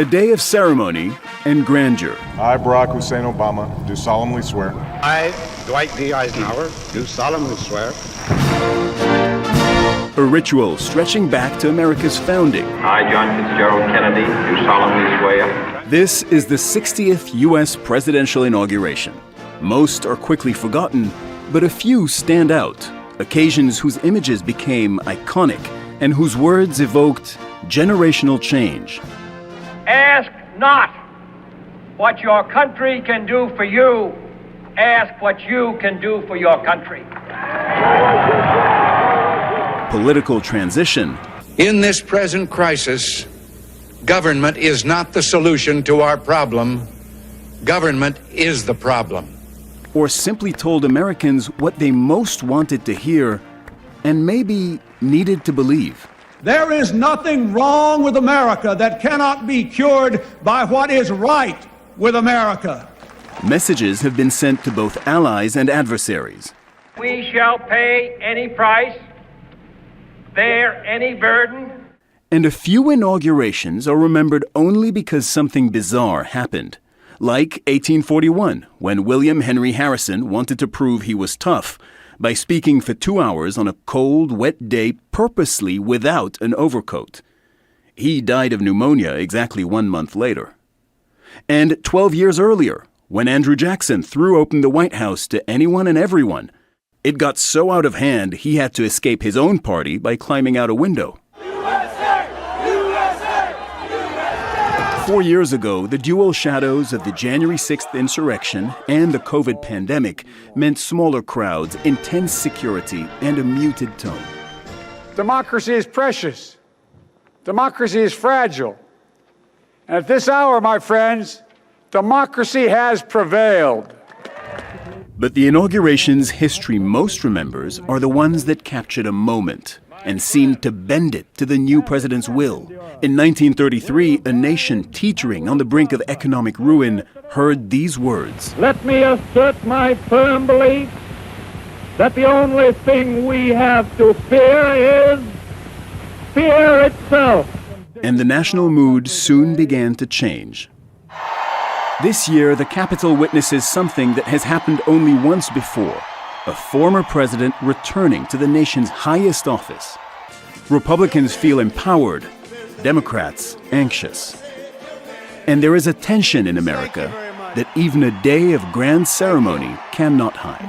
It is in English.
A day of ceremony and grandeur. I, Barack Hussein Obama, do solemnly swear. I, Dwight D. Eisenhower, do solemnly swear. A ritual stretching back to America's founding. I, John Fitzgerald Kennedy, do solemnly swear. This is the 60th U.S. presidential inauguration. Most are quickly forgotten, but a few stand out. Occasions whose images became iconic and whose words evoked generational change. Ask not what your country can do for you. Ask what you can do for your country. Political transition. In this present crisis, government is not the solution to our problem. Government is the problem. Or simply told Americans what they most wanted to hear and maybe needed to believe. There is nothing wrong with America that cannot be cured by what is right with America. Messages have been sent to both allies and adversaries. We shall pay any price, bear any burden. And a few inaugurations are remembered only because something bizarre happened. Like 1841, when William Henry Harrison wanted to prove he was tough by speaking for 2 hours on a cold, wet day purposely without an overcoat. He died of pneumonia exactly 1 month later. And 12 years earlier, when Andrew Jackson threw open the White House to anyone and everyone, it got so out of hand he had to escape his own party by climbing out a window. 4 years ago, the dual shadows of the January 6th insurrection and the COVID pandemic meant smaller crowds, intense security, and a muted tone. Democracy is precious. Democracy is fragile. And at this hour, my friends, democracy has prevailed. But the inaugurations history most remembers are the ones that captured a moment and seemed to bend it to the new president's will. In 1933, a nation teetering on the brink of economic ruin heard these words. Let me assert my firm belief that the only thing we have to fear is fear itself. And the national mood soon began to change. This year, the Capitol witnesses something that has happened only once before. A former president returning to the nation's highest office. Republicans feel empowered, Democrats anxious. And there is a tension in America that even a day of grand ceremony cannot hide.